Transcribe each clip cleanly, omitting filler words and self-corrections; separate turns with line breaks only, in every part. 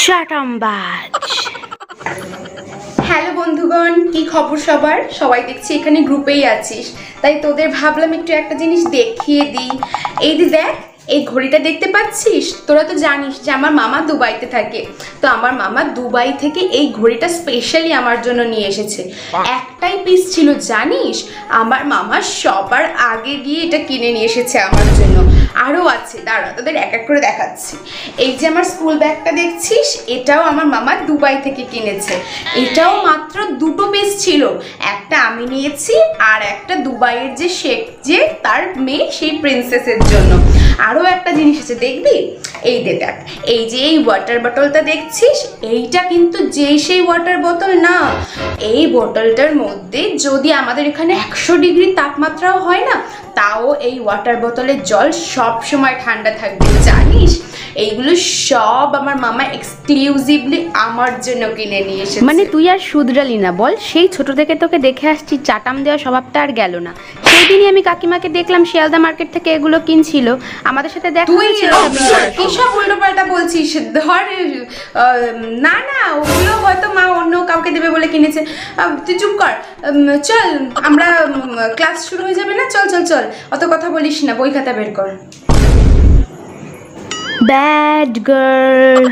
শাটামবাজ।
Hello বন্ধুগণ, কি খবর সবার? সবাই দেখছি এখানে গ্রুপেই আছিস, তাই তোদের ভাবলাম একটু একটা জিনিস দেখিয়ে দিই। এই যে দেখ, এই ঘড়িটা দেখতে পাচ্ছিস? তোরা তো জানিস যে আমার মামা দুবাইতে থাকে, তো আমার মামা দুবাই থেকে এই ঘড়িটা স্পেশালি আমার জন্য নিয়ে এসেছে। একটাই পিস ছিল জানিস, আমার মামা সবার আগে গিয়ে এটা কিনে নিয়ে এসেছে আমার জন্য। আরও আছে, দাঁড়া তোদের এক এক করে দেখাচ্ছি। এই যে আমার স্কুল ব্যাগটা দেখছিস, এটাও আমার মামা দুবাই থেকে কিনেছে। এটাও মাত্র দুটো পিস ছিল, একটা আমি নিয়েছি আর একটা দুবাইয়ের যে শেখ যে তার মেয়ে সেই প্রিন্সেসের জন্য। আরও একটা জিনিস আছে দেখবি, এই দেখ, এই যে এই ওয়াটার বোতলটা দেখছিস, এইটা কিন্তু সেই ওয়াটার বোতল না। এই বোতলটার মধ্যে যদি আমাদের এখানে 100 ডিগ্রি তাপমাত্রাও হয় না, তাও এই ওয়াটার বোতলের জল সব সময় ঠান্ডা থাকবে জানিস। এইগুলো সব আমার মামা এক্সক্লুসিভলি আমার জন্য কিনে নিয়ে এসেছে।
মানে তুই আর শুধরালি না বল? সেই ছোট থেকে তোকে দেখে আসছি, চাটাম দেওয়া স্বভাবটা আর গেল না। সেই দিনই আমি কাকিমাকে দেখলাম শিয়ালদা মার্কেট থেকে এগুলো কিনছিল, আমাদের সাথে দেখা হয়েছিল।
কি সব উল্টোপাল্টা বলছিস? ধর, না না, ওগুলো হয়তো মা অন্য কাউকে দেবে বলে কিনেছে। তুই চুপ কর, চল আমরা ক্লাস শুরু হয়ে যাবে না, চল চল চল, অত কথা বলিস না, বই খাতা বের কর।
Bad girl.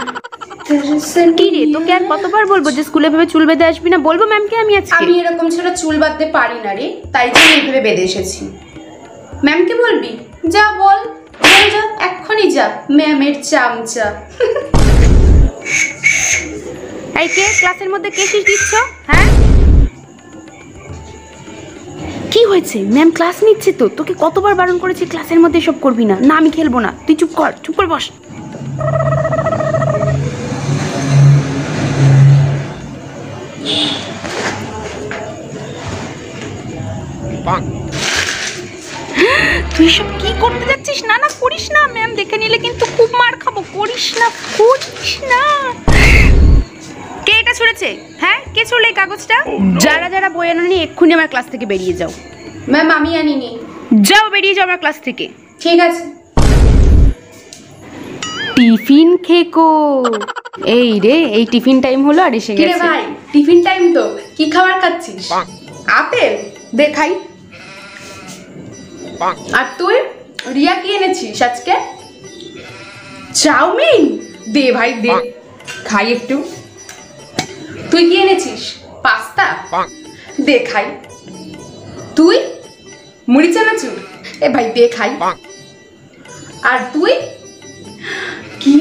কি রে, তোকে আর কতবার বলবো যে স্কুলে ভেবে চুল বেঁধে আসবি না? বলবো ম্যামকে আমি আজকে?
আমি এরকম ছাড়া চুল বাঁধতে পারি না রে, তাই জন্য এইভাবে বেঁধে এসেছি। ম্যামকে বলবি? যা বল, যা এক্ষুনি যা, ম্যামের চামচা।
এই কে ক্লাসের মধ্যে কেসিস দিচ্ছ? হ্যাঁ, কি হয়েছে? ম্যাম ক্লাস নিচ্ছে তো, তোকে কতবার বারণ করেছি ক্লাসের মধ্যে এসব করবি না। না আমি খেলবো না, তুই চুপ কর, চুপ করে বস। তুই সব কি করতে যাচ্ছিস? না না করিস না, ম্যাম দেখে নিলে কিন্তু খুব মার খাবো। করিস না, করিস না। কে এটা ছুঁড়েছে? হ্যাঁ, কে ছুঁড়লে এই কাগজটা? যারা যারা বই আনোনি এক্ষুনি আমার ক্লাস থেকে বেরিয়ে যাও।
ম্যাম আমি আনিনি।
যাও, বেরিয়ে যাও আমার ক্লাস থেকে।
ঠিক আছে।
টিফিন খেকো। এই রে, এই টিফিন টাইম হলো আর এসে গেছে।
ভাই টিফিন টাইম তো, কি খাবার খাচ্ছিস? আপেল দেখাই। আর তুই? রিয়া কি এনেছিস আজকে? চাউমিন? দে ভাই দে, খাই একটু। তুই কি এনেছিস? পাস্তা? দে খাই। তুই? মুড়ি চানাচুর? এ ভাই দে খাই। আর তুই? কি,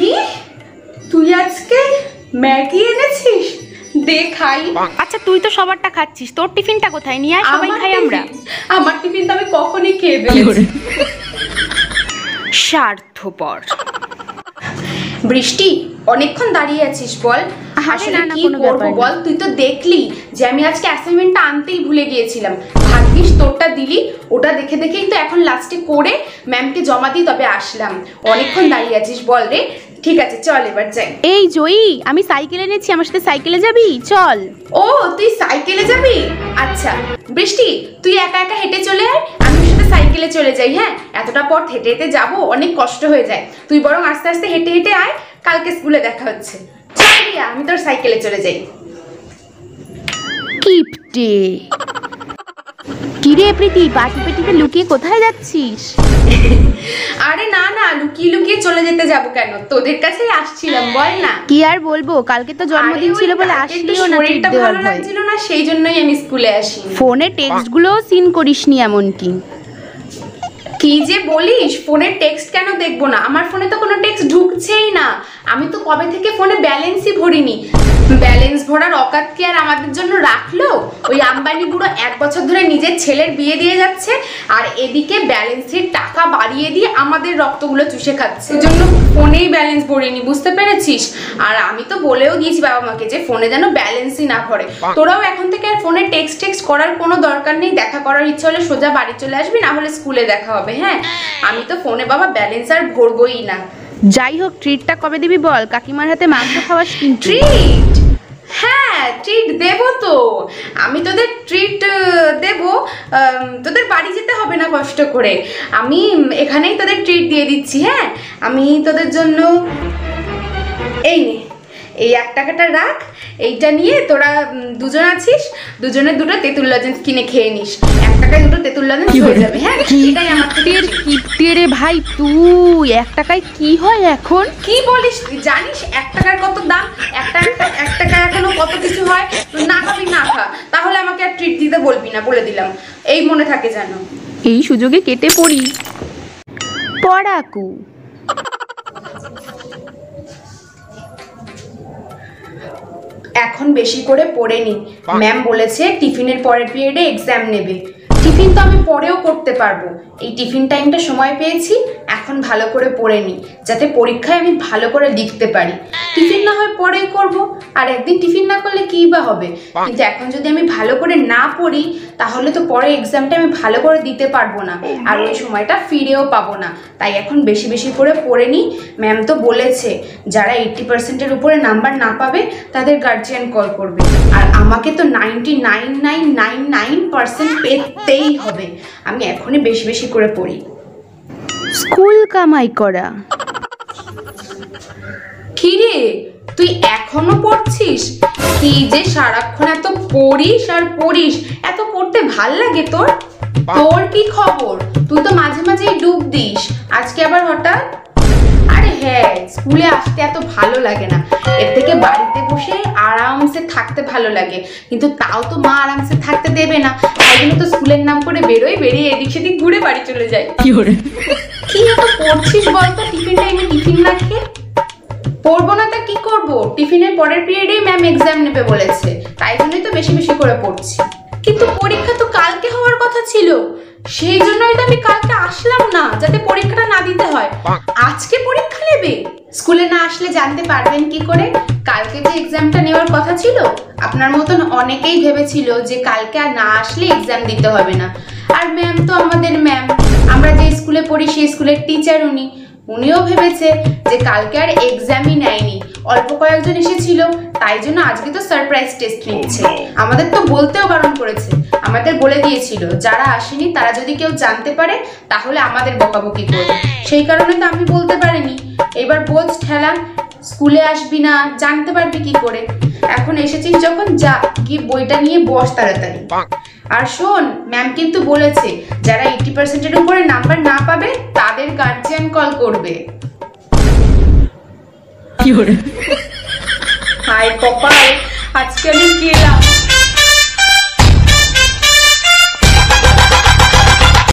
তুই আজকে ম্যাগি এনেছিস? দে খাই।
আচ্ছা তুই তো সবারটা খাচ্ছিস, তোর টিফিনটা কোথায়? নিয়ে আয়, সবাই খাই আমরা।
আমার টিফিন তো আমি কখনই খেয়ে ফেলেছি।
স্বার্থপর।
বৃষ্টি, অনেকক্ষণ দাঁড়িয়ে আছিস বল? আসলে কি করব বল? তুই তো দেখলি যে আমি আজকে অ্যাসাইনমেন্টটা আনতেই ভুলে গিয়েছিলাম। ভাগ্যিস তোরটা দিলি, ওটা দেখে দেখেই তো এখন লাস্টে করে ম্যামকে জমা দিই তবে আসলাম। অনেকক্ষণ দাঁড়িয়ে আছিস বল রে। ঠিক আছে চল এবার যাই।
এই জয়ী, আমি সাইকেল এনেছি, আমার সাথে সাইকেলে যাবি? চল।
ও তুই সাইকেলে যাবি? আচ্ছা বৃষ্টি, তুই একা একা হেঁটে চলে আয়, আমি ওর সাথে সাইকেলে চলে যাই। হ্যাঁ, এতটা পথ হেঁটে হেঁটে যাবো, অনেক কষ্ট হয়ে যায়। তুই বরং আস্তে আস্তে হেঁটে হেঁটে আয়, কালকে স্কুলে দেখা হচ্ছে। চল রিয়া, আমি তোর সাইকেলে চলে যাই।
কিপটে। কিরে প্রীতি, পাটি পেটিতে লুকিয়ে কোথায় যাচ্ছিস?
আরে না না, লুকিয়ে লুকিয়ে চলে যেতে যাব কেন, তোদের কাছেই আসছিলাম। বল না।
কি আর বলবো, কালকে তো জন্মদিন ছিল বলে আসলিও না,
শরীরটা ভালো লাগছিল না, সেই জন্যই আমি স্কুলে আসি।
ফোনে টেক্সটগুলো সিন করিসনি এমনকি?
কি যে বলিস, ফোনের টেক্সট কেন দেখবো না? আমার ফোনে তো কোনো টেক্সট ঢুকছেই না। আমি তো কবে থেকে ফোনে ব্যালেন্সই ভরিনি। ব্যালেন্স ভরার অকাত কি আর আমাদের জন্য রাখলো? ওই আম্বানি বুড়ো 1 বছর ধরে নিজের ছেলের বিয়ে দিয়ে যাচ্ছে, আর এদিকে ব্যালেন্সের টাকা বাড়িয়ে দিয়ে আমাদের রক্তগুলো চুষে খাচ্ছে। এই জন্য ফোনেই ব্যালেন্স ভরিনি, বুঝতে পেরেছিস? আর আমি তো বলেও দিয়েছি বাবা মাকে যে ফোনে যেন ব্যালেন্সই না ভরে। তোরাও এখন থেকে আর ফোনে টেক্সট করার কোনো দরকার নেই। দেখা করার ইচ্ছা হলে সোজা বাড়ি চলে আসবি, না হলে স্কুলে দেখা হবে। হ্যাঁ, আমি তো ফোনে বাবা ব্যালেন্স আর ভরবই না।
যাই হোক, ট্রিটটা কবে দিবি বল? কাকিমার হাতে মাংস খাওয়াস কিন্তু।
ট্রিট? হ্যাঁ ট্রিট দেব তো, আমি তোদের ট্রিট দেব। তোদের বাড়ি যেতে হবে না কষ্ট করে, আমি এখানেই তোদের ট্রিট দিয়ে দিচ্ছি। হ্যাঁ, আমি তোদের জন্য এই নে, এই 1 টাকাটা রাখ, এইটা নিয়ে তোরা দুজন আছিস, দুজনের দুটো তেঁতুল লজেন্স কিনে খেয়ে নিস। 1 টাকায় দুটো তেঁতুল লজেন্স হয়ে যাবে। হ্যাঁ, এটাই আমার
কিপ্টে রে ভাই, তুই 1 টাকায় কি হয় এখন?
কি বলিস তুই? জানিস 1 টাকার কত দাম? 1 টাকা এখনো কত কিছু হয়। না খাবি না খা, তাহলে আমাকে আর ট্রিট দিতে বলবি না, বলে দিলাম। এই মনে থাকে যেন।
এই সুযোগে কেটে পড়ি। পড়াকু
এখন বেশি করে পড়ে নি। ম্যাম বলেছে টিফিনের পরের পিরিয়ডে এক্সাম নেবে। টিফিন তো আমি পরেও করতে পারবো। এই টিফিন টাইমটা সময় পেয়েছি, এখন ভালো করে পড়ে নি, যাতে পরীক্ষায় আমি ভালো করে লিখতে পারি। টিফিন না হয় পরেই করব, আর একদিন টিফিন না করলে কী বা হবে। কিন্তু এখন যদি আমি ভালো করে না পড়ি, তাহলে তো পরে এক্সামটা আমি ভালো করে দিতে পারবো না, আর ওই সময়টা ফিরেও পাবো না। তাই এখন বেশি বেশি করে পড়ে নিই। ম্যাম তো বলেছে যারা 80%-এর উপরে নাম্বার না পাবে তাদের গার্জিয়ান কল করবে, আর আমাকে তো 99.999% পেতেই হবে। আমি এখনই বেশি বেশি করে পড়ি।
স্কুল কামাই করা।
কি রে, তুই এখনো পড়ছিস? কি যে সারাক্ষণ এত পড়িস আর পড়িস, এত পড়তে ভাল লাগে তোর? তোর কি খবর? তুই তো মাঝে মাঝেই ডুব দিস, আজকে আবার হঠাৎ? আরে হ্যাঁ, স্কুলে আসতে এত ভালো লাগে না, এর থেকে বাড়িতে বসে আরামসে থাকতে ভালো লাগে। কিন্তু তাও তো মা আরামসে থাকতে দেবে না, তাই জন্য তো স্কুলের নাম করে বেরিয়ে এদিক সেদিক ঘুরে বাড়ি চলে যায়। কি এত পড়ছিস বলতো টিফিন টাইমে টিফিন না খেয়ে? পড়বো না তা কি করবো? টিফিনের পরের পিরিয়ডেই ম্যাম এক্সাম নেবে বলেছে, তাই জন্যই তো বেশি বেশি করে পড়ছি। কিন্তু পরীক্ষা তো কালকে হওয়ার কথা ছিল, সেই জন্যই তো আমি কালকে আসলাম না, যাতে পরীক্ষাটা না দিতে হয়। আজকে পরীক্ষা নেবে? স্কুলে না আসলে জানতে পারবেন কি করে? কালকে যে এক্সামটা নেওয়ার কথা ছিল, আপনার মতন অনেকেই ভেবেছিল যে কালকে আর না আসলে এক্সাম দিতে হবে না। আর ম্যাম তো আমাদের ম্যাম, আমরা যে স্কুলে পড়ি সেই স্কুলের টিচার উনিও ভেবেছে যে কালকে আর এক্সামই নেয়নি, অল্প কয়েকজন এসেছিল, তাই জন্য আজকে তো সারপ্রাইজ টেস্ট নিচ্ছে। আমাদের তো বলতেও বারণ করেছে, আমাদের বলে দিয়েছিল যারা আসেনি তারা যদি কেউ জানতে পারে তাহলে আমাদের বকাবকি করবে। সেই কারণে তো আমি বলতে পারিনি। এবার বোঝ ঠেলা, স্কুলে আসবি না, জানতে পারবি কি করে? এখন এসেছিস যখন, যা গিয়ে বইটা নিয়ে বস তাড়াতাড়ি। আর শোন, ম্যাম কিন্তু বলেছে যারা 80%-এর উপরে নাম্বার না পাবে তাদের গার্জিয়ান কল করবে। হাই কপাল, আজকে আমি গেলাম।